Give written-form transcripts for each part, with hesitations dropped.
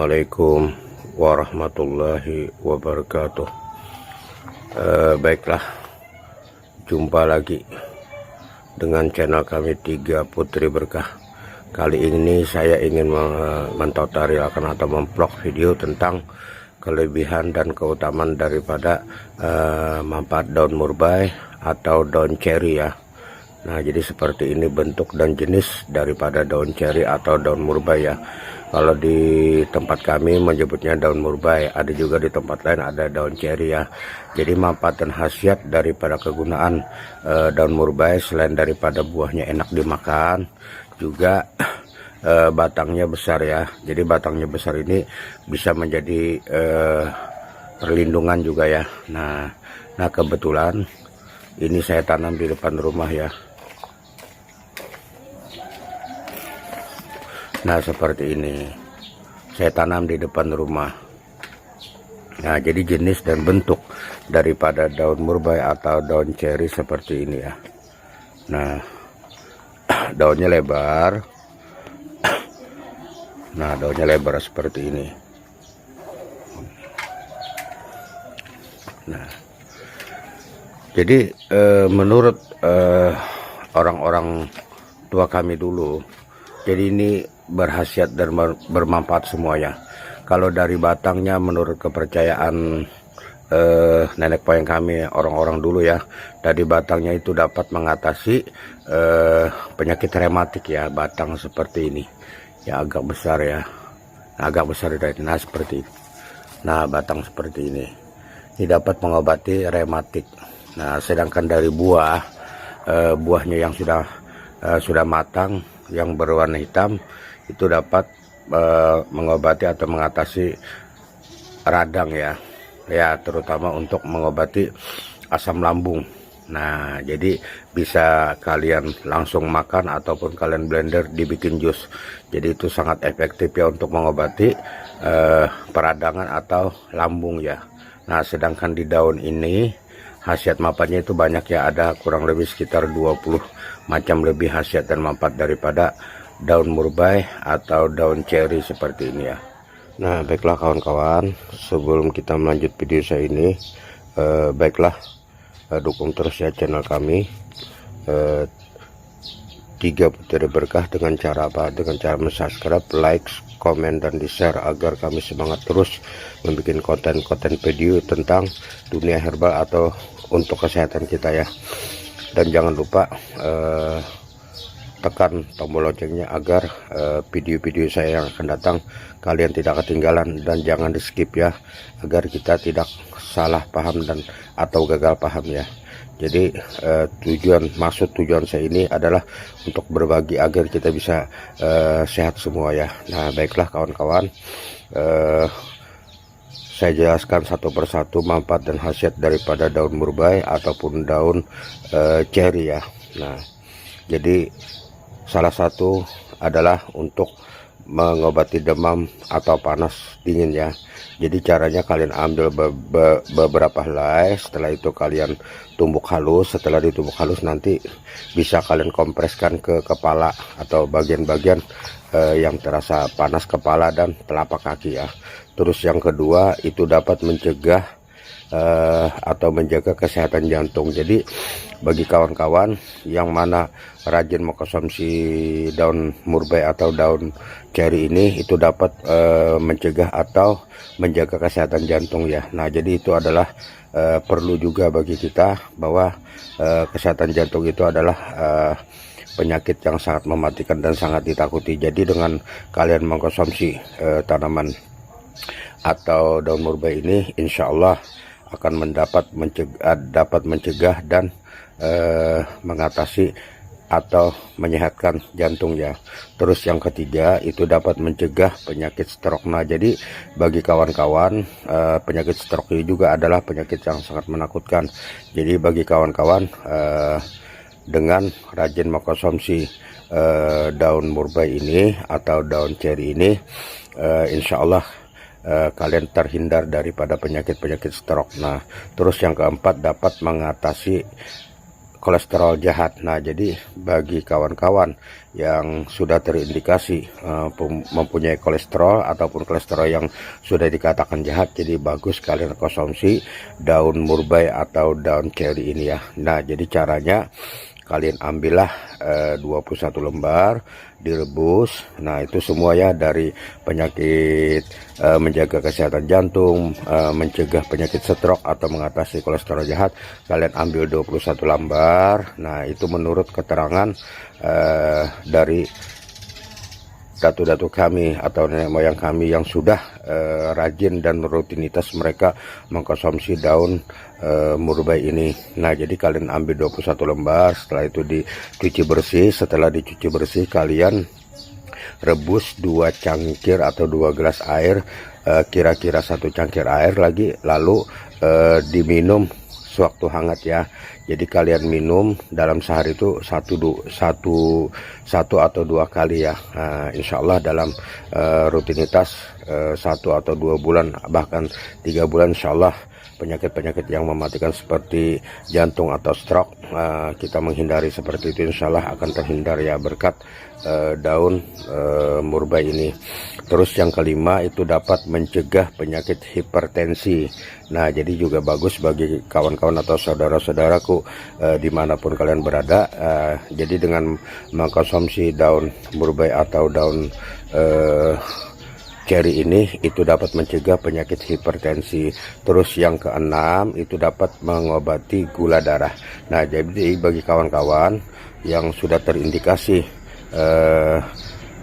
Assalamualaikum warahmatullahi wabarakatuh. Baiklah, jumpa lagi dengan channel kami Tiga Putri Berkah. Kali ini saya ingin mentutorialkan atau memvlog video tentang kelebihan dan keutamaan daripada manfaat daun murbei atau daun ceri ya. Nah, jadi seperti ini bentuk dan jenis daripada daun ceri atau daun murbei ya. Kalau di tempat kami menyebutnya daun murbei, ada juga di tempat lain ada daun ceri ya. Jadi manfaat dan khasiat daripada kegunaan daun murbei, selain daripada buahnya enak dimakan, juga batangnya besar ya. Jadi batangnya besar ini bisa menjadi perlindungan juga ya. Nah kebetulan ini saya tanam di depan rumah ya. Nah, seperti ini saya tanam di depan rumah. Nah, jadi jenis dan bentuk daripada daun murbei atau daun ceri seperti ini ya. Nah, daunnya lebar. Nah, daunnya lebar seperti ini. Nah, jadi menurut orang-orang tua kami dulu, jadi ini berkhasiat dan bermanfaat semuanya. Kalau dari batangnya, menurut kepercayaan nenek moyang kami, orang-orang dulu ya, dari batangnya itu dapat mengatasi penyakit rematik ya. Batang seperti ini ya, agak besar ya, agak besar dari seperti ini. Nah, batang seperti ini dapat mengobati rematik. Nah, sedangkan dari buahnya yang sudah matang, yang berwarna hitam, itu dapat mengobati atau mengatasi radang ya, terutama untuk mengobati asam lambung. Nah, jadi bisa kalian langsung makan ataupun kalian blender dibikin jus. Jadi itu sangat efektif ya untuk mengobati peradangan atau lambung ya. Nah, sedangkan di daun ini khasiat manfaatnya itu banyak ya, ada kurang lebih sekitar 20 macam lebih khasiat dan manfaat daripada daun murbei atau daun ceri seperti ini ya. Nah, baiklah kawan-kawan, sebelum kita melanjut video saya ini, baiklah dukung terus ya channel kami Tiga Putri Berkah dengan cara apa? Dengan cara subscribe, like, komen, dan di-share agar kami semangat terus membuat konten-konten video tentang dunia herbal atau untuk kesehatan kita ya. Dan jangan lupa tekan tombol loncengnya agar video-video saya yang akan datang kalian tidak ketinggalan, dan jangan di skip ya, agar kita tidak salah paham dan atau gagal paham ya. Jadi maksud tujuan saya ini adalah untuk berbagi agar kita bisa sehat semua ya. Nah, baiklah kawan-kawan, saya jelaskan satu persatu manfaat dan khasiat daripada daun murbei ataupun daun ceri ya. Nah, jadi salah satu adalah untuk mengobati demam atau panas dingin ya. Jadi caranya kalian ambil beberapa helai, setelah itu kalian tumbuk halus. Setelah ditumbuk halus nanti bisa kalian kompreskan ke kepala atau bagian-bagian yang terasa panas kepala dan telapak kaki ya. Terus yang kedua itu dapat mencegah atau menjaga kesehatan jantung. Jadi bagi kawan-kawan yang mana rajin mengkonsumsi daun murbei atau daun ceri ini, itu dapat mencegah atau menjaga kesehatan jantung ya. Nah, jadi itu adalah perlu juga bagi kita, bahwa kesehatan jantung itu adalah penyakit yang sangat mematikan dan sangat ditakuti. Jadi dengan kalian mengkonsumsi tanaman atau daun murbei ini, insya Allah akan dapat mencegah dan mengatasi atau menyehatkan jantung ya. Terus yang ketiga itu dapat mencegah penyakit stroke. Nah, jadi bagi kawan-kawan, penyakit stroke ini juga adalah penyakit yang sangat menakutkan. Jadi bagi kawan-kawan, dengan rajin mengkonsumsi daun murbei ini atau daun ceri ini, insya Allah kalian terhindar daripada penyakit-penyakit stroke. Nah, terus yang keempat dapat mengatasi kolesterol jahat. Nah, jadi bagi kawan-kawan yang sudah terindikasi mempunyai kolesterol ataupun kolesterol yang sudah dikatakan jahat, jadi bagus kalian konsumsi daun murbei atau daun ceri ini ya. Nah, jadi caranya kalian ambillah 21 lembar, direbus. Nah, itu semua ya, dari penyakit menjaga kesehatan jantung, mencegah penyakit stroke atau mengatasi kolesterol jahat. Kalian ambil 21 lembar. Nah, itu menurut keterangan dari datu-datu kami atau nenek moyang kami yang sudah rajin dan rutinitas mereka mengkonsumsi daun murbei ini. Nah, jadi kalian ambil 21 lembar, setelah itu dicuci bersih. Setelah dicuci bersih, kalian rebus 2 cangkir atau 2 gelas air, kira-kira 1 cangkir air lagi, lalu diminum sewaktu hangat ya. Jadi kalian minum dalam sehari itu satu atau 2 kali ya. Nah, insya Allah dalam rutinitas 1 atau 2 bulan bahkan 3 bulan, insya Allah penyakit-penyakit yang mematikan seperti jantung atau stroke kita menghindari seperti itu, insya Allah akan terhindar ya berkat daun murbei ini. Terus yang kelima itu dapat mencegah penyakit hipertensi. Nah, jadi juga bagus bagi kawan-kawan atau saudara-saudaraku dimanapun kalian berada. Jadi dengan mengkonsumsi daun murbei atau daun ceri ini, itu dapat mencegah penyakit hipertensi. Terus yang keenam itu dapat mengobati gula darah. Nah, jadi bagi kawan-kawan yang sudah terindikasi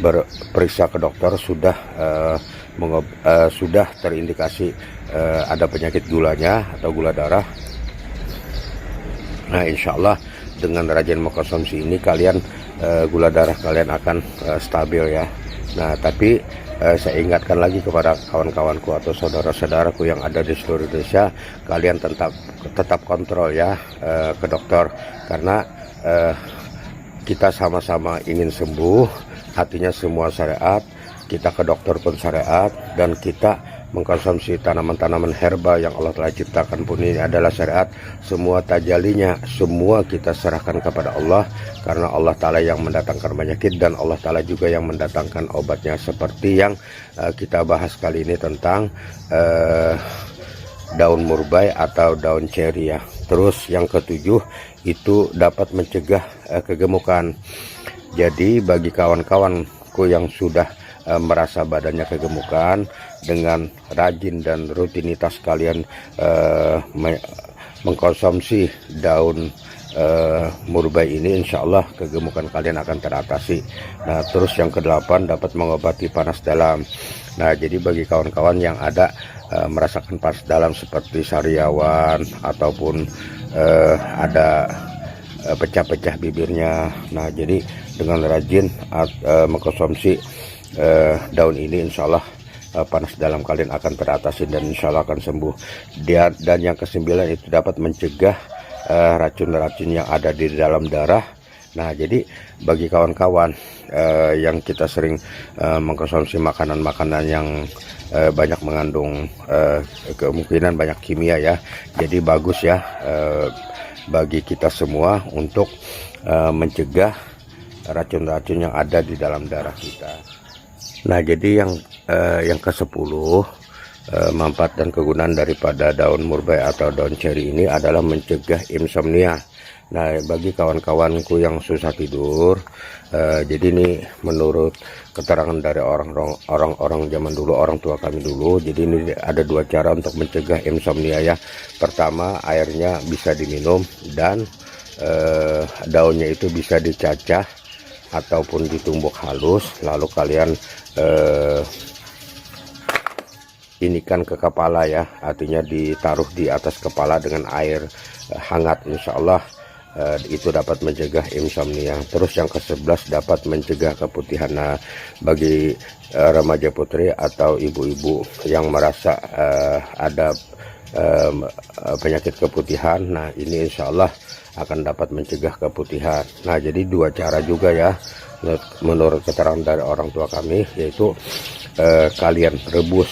berperiksa ke dokter, sudah terindikasi ada penyakit gulanya atau gula darah. Nah, insya Allah dengan rajin mengkonsumsi ini kalian gula darah kalian akan stabil ya. Nah, tapi saya ingatkan lagi kepada kawan-kawanku atau saudara-saudaraku yang ada di seluruh Indonesia, kalian tetap kontrol ya ke dokter, karena kita sama-sama ingin sembuh, artinya semua syariat, kita ke dokter pun syariat, dan kita mengkonsumsi tanaman-tanaman herba yang Allah telah ciptakan pun ini adalah syariat. Semua tajalinya, semua kita serahkan kepada Allah, karena Allah Ta'ala yang mendatangkan penyakit dan Allah Ta'ala juga yang mendatangkan obatnya, seperti yang kita bahas kali ini tentang daun murbei atau daun ceri ya. Terus yang ketujuh itu dapat mencegah kegemukan. Jadi bagi kawan-kawanku yang sudah merasa badannya kegemukan, dengan rajin dan rutinitas kalian mengkonsumsi daun murbei ini, insya Allah kegemukan kalian akan teratasi. Nah, terus yang kedelapan dapat mengobati panas dalam. Nah, jadi bagi kawan-kawan yang ada merasakan panas dalam seperti sariawan ataupun ada pecah-pecah bibirnya, nah jadi dengan rajin mengkonsumsi daun ini, insya Allah panas dalam kalian akan teratasi dan insya Allah akan sembuh. Dan yang kesembilan itu dapat mencegah racun-racun yang ada di dalam darah. Nah, jadi bagi kawan-kawan yang kita sering mengkonsumsi makanan-makanan yang banyak mengandung kemungkinan banyak kimia ya, jadi bagus ya bagi kita semua untuk mencegah racun-racun yang ada di dalam darah kita. Nah, jadi yang ke-10 manfaat dan kegunaan daripada daun murbei atau daun ceri ini adalah mencegah insomnia. Nah, bagi kawan-kawanku yang susah tidur, jadi ini menurut keterangan dari orang-orang zaman dulu, orang tua kami dulu. Jadi ini ada 2 cara untuk mencegah insomnia ya. Pertama, airnya bisa diminum dan daunnya itu bisa dicacah ataupun ditumbuk halus, lalu kalian inikan ke kepala ya, artinya ditaruh di atas kepala dengan air hangat, insya Allah itu dapat mencegah insomnia. Terus yang ke-11 dapat mencegah keputihan. Nah, bagi remaja putri atau ibu-ibu yang merasa ada penyakit keputihan, nah ini insya Allah akan dapat mencegah keputihan. Nah, jadi 2 cara juga ya menurut keterangan dari orang tua kami, yaitu kalian rebus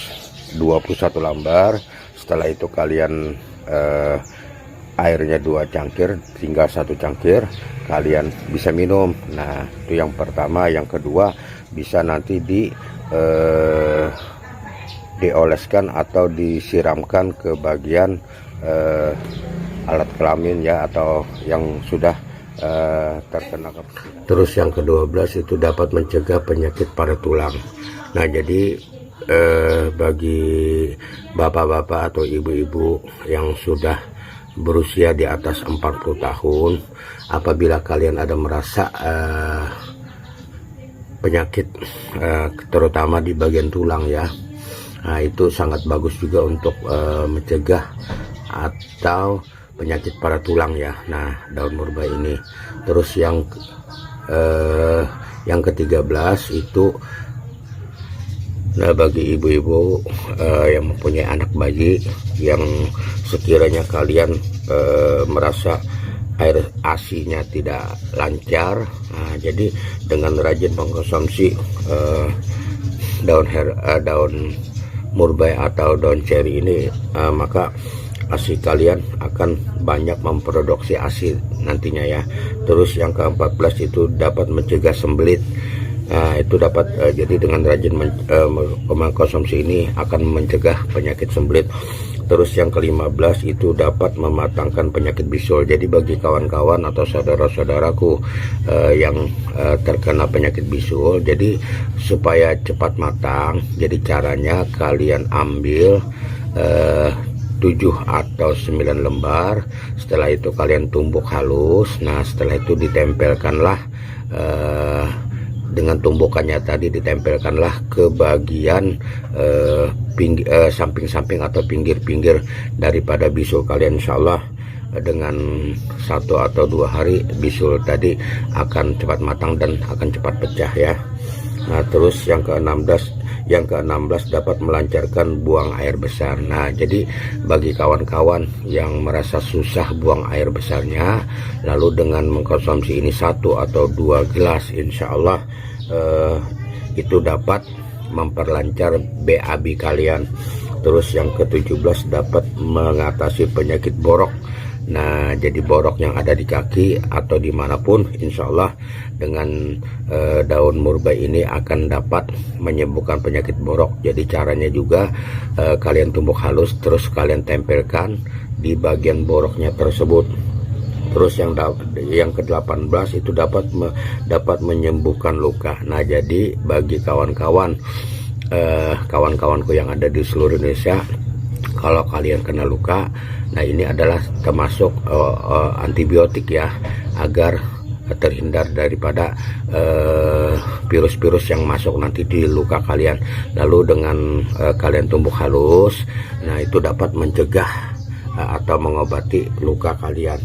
21 lembar, setelah itu kalian airnya 2 cangkir, tinggal 1 cangkir kalian bisa minum. Nah itu yang pertama. Yang kedua, bisa nanti dioleskan atau disiramkan ke bagian alat kelamin ya, atau yang sudah terkena. Terus yang ke-12 itu dapat mencegah penyakit pada tulang. Nah jadi bagi bapak-bapak atau ibu-ibu yang sudah berusia di atas 40 tahun, apabila kalian ada merasa penyakit terutama di bagian tulang ya, nah itu sangat bagus juga untuk mencegah atau penyakit pada tulang ya. Nah daun murbei ini. Terus yang ke-13 itu, nah bagi ibu-ibu yang mempunyai anak bayi yang sekiranya kalian merasa air ASI-nya tidak lancar, nah jadi dengan rajin mengkonsumsi daun murbei atau daun ceri ini, maka ASI kalian akan banyak memproduksi ASI nantinya ya. Terus yang ke-14 itu dapat mencegah sembelit. Nah itu dapat jadi dengan rajin mengkonsumsi ini akan mencegah penyakit sembelit. Terus yang ke-15 itu dapat mematangkan penyakit bisul. Jadi bagi kawan-kawan atau saudara-saudaraku yang terkena penyakit bisul, jadi supaya cepat matang, jadi caranya kalian ambil 7 atau 9 lembar. Setelah itu kalian tumbuk halus. Nah setelah itu ditempelkanlah dengan tumbukannya tadi, ditempelkanlah ke bagian samping-samping atau pinggir-pinggir daripada bisul kalian. Insya Allah dengan 1 atau 2 hari bisul tadi akan cepat matang dan akan cepat pecah ya. Nah terus yang ke-16 dapat melancarkan buang air besar. Nah jadi bagi kawan-kawan yang merasa susah buang air besarnya, lalu dengan mengkonsumsi ini 1 atau 2 gelas, insya Allah itu dapat memperlancar BAB kalian. Terus yang ke-17 dapat mengatasi penyakit borok. Nah jadi borok yang ada di kaki atau dimanapun, insya Allah dengan daun murbei ini akan dapat menyembuhkan penyakit borok. Jadi caranya juga kalian tumbuk halus, terus kalian tempelkan di bagian boroknya tersebut. Terus yang ke-18 itu dapat menyembuhkan luka. Nah jadi bagi kawan-kawanku yang ada di seluruh Indonesia, kalau kalian kena luka, nah ini adalah termasuk antibiotik ya, agar terhindar daripada virus-virus yang masuk nanti di luka kalian. Lalu dengan kalian tumbuk halus, nah itu dapat mencegah atau mengobati luka kalian.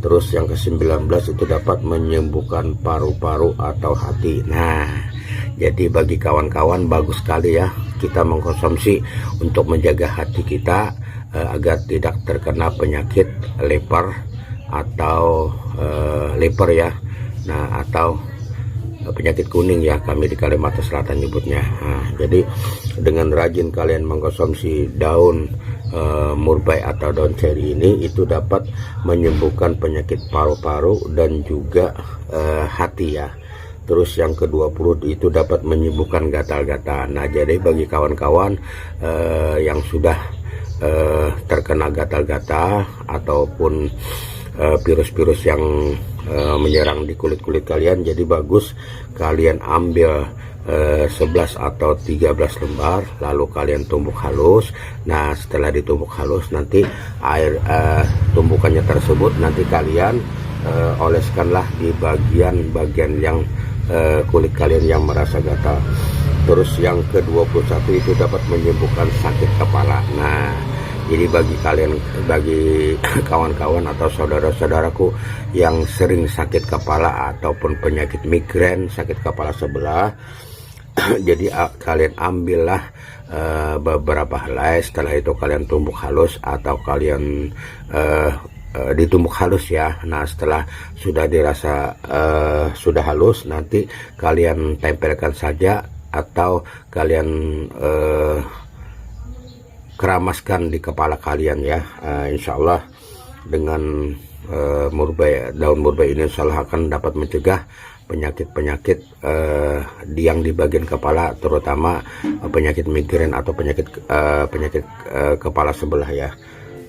Terus yang ke-19 itu dapat menyembuhkan paru-paru atau hati. Nah jadi bagi kawan-kawan bagus sekali ya kita mengkonsumsi untuk menjaga hati kita agar tidak terkena penyakit lepar atau leper ya. Nah atau penyakit kuning ya, kami di Kalimantan Selatan nyebutnya. Nah, jadi dengan rajin kalian mengkonsumsi daun murbei atau daun ceri ini, itu dapat menyembuhkan penyakit paru-paru dan juga hati ya. Terus yang ke-20 itu dapat menyembuhkan gatal-gatal. Nah jadi bagi kawan-kawan yang sudah terkena gatal-gatal ataupun virus-virus yang menyerang di kulit-kulit kalian, jadi bagus kalian ambil 11 atau 13 lembar, lalu kalian tumbuk halus. Nah setelah ditumbuk halus, nanti air tumbukannya tersebut nanti kalian oleskanlah di bagian-bagian yang kulit kalian yang merasa gatal. Terus yang ke-21 itu dapat menyembuhkan sakit kepala. Nah jadi bagi kawan-kawan atau saudara-saudaraku yang sering sakit kepala ataupun penyakit migrain, sakit kepala sebelah, jadi kalian ambillah beberapa helai. Setelah itu kalian tumbuk halus atau kalian ditumbuk halus ya. Nah setelah sudah dirasa sudah halus, nanti kalian tempelkan saja atau kalian keramaskan di kepala kalian ya. Insya Allah dengan daun murbei ini insya Allah akan dapat mencegah penyakit-penyakit yang di bagian kepala, terutama penyakit migrain atau penyakit kepala sebelah ya.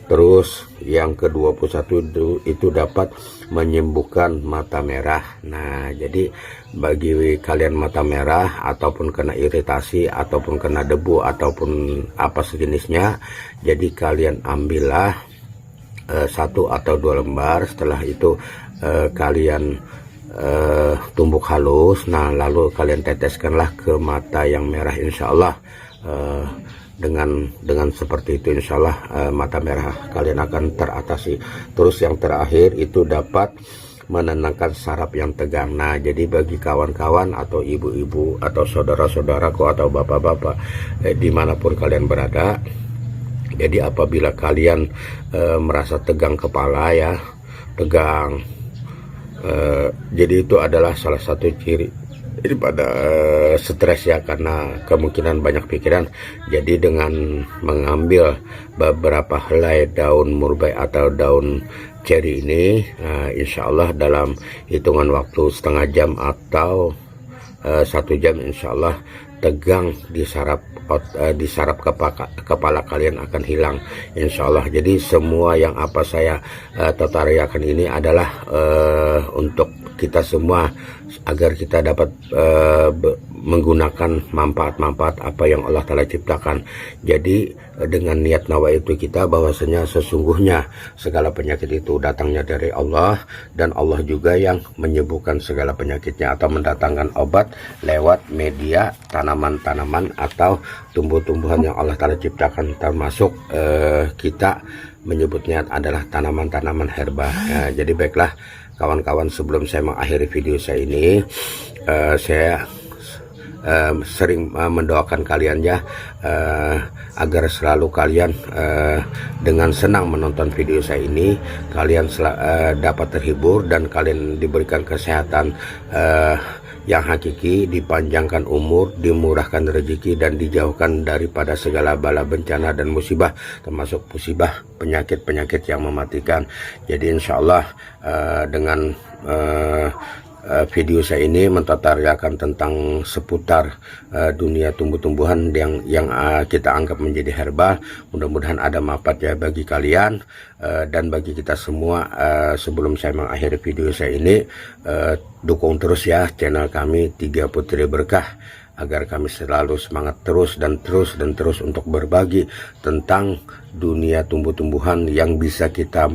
Terus yang ke-21 itu dapat menyembuhkan mata merah. Nah, jadi bagi kalian mata merah ataupun kena iritasi ataupun kena debu ataupun apa sejenisnya, jadi kalian ambillah 1 atau 2 lembar. Setelah itu kalian tumbuk halus. Nah, lalu kalian teteskanlah ke mata yang merah, insya Allah dengan seperti itu insya Allah mata merah kalian akan teratasi. Terus yang terakhir itu dapat menenangkan saraf yang tegang. Nah, jadi bagi kawan-kawan atau ibu-ibu atau saudara-saudaraku atau bapak-bapak dimanapun kalian berada, jadi apabila kalian merasa tegang kepala ya, tegang, jadi itu adalah salah satu ciri daripada stres ya, karena kemungkinan banyak pikiran. Jadi dengan mengambil beberapa helai daun murbei atau daun ceri ini, insya Allah dalam hitungan waktu setengah jam atau 1 jam, insya Allah tegang di saraf kepala kalian akan hilang, insya Allah. Jadi semua yang apa saya totariakan ini adalah untuk kita semua, agar kita dapat menggunakan manfaat-manfaat apa yang Allah Ta'ala ciptakan. Jadi dengan niat nawaitu kita bahwasanya sesungguhnya segala penyakit itu datangnya dari Allah, dan Allah juga yang menyembuhkan segala penyakitnya atau mendatangkan obat lewat media tanaman-tanaman atau tumbuh-tumbuhan yang Allah Ta'ala ciptakan, termasuk kita menyebutnya adalah tanaman-tanaman herba. Jadi baiklah kawan-kawan, sebelum saya mengakhiri video saya ini, saya sering mendoakan kalian ya, agar selalu kalian dengan senang menonton video saya ini, kalian dapat terhibur dan kalian diberikan kesehatan yang hakiki, dipanjangkan umur, dimurahkan rezeki, dan dijauhkan daripada segala bala bencana dan musibah, termasuk musibah penyakit-penyakit yang mematikan. Jadi insya Allah dengan video saya ini mentotaliakan tentang seputar dunia tumbuh-tumbuhan yang kita anggap menjadi herbal. Mudah-mudahan ada manfaatnya bagi kalian dan bagi kita semua. Sebelum saya mengakhiri video saya ini, dukung terus ya channel kami 3 Putri Berkah, agar kami selalu semangat terus untuk berbagi tentang dunia tumbuh-tumbuhan yang bisa kita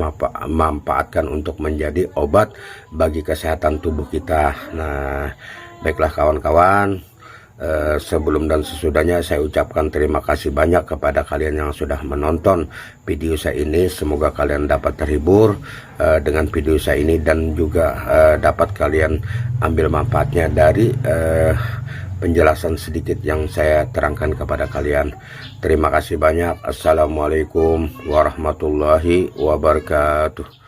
manfaatkan untuk menjadi obat bagi kesehatan tubuh kita. Nah, baiklah kawan-kawan, sebelum dan sesudahnya saya ucapkan terima kasih banyak kepada kalian yang sudah menonton video saya ini. Semoga kalian dapat terhibur dengan video saya ini, dan juga dapat kalian ambil manfaatnya dari penjelasan sedikit yang saya terangkan kepada kalian. Terima kasih banyak. Assalamualaikum warahmatullahi wabarakatuh.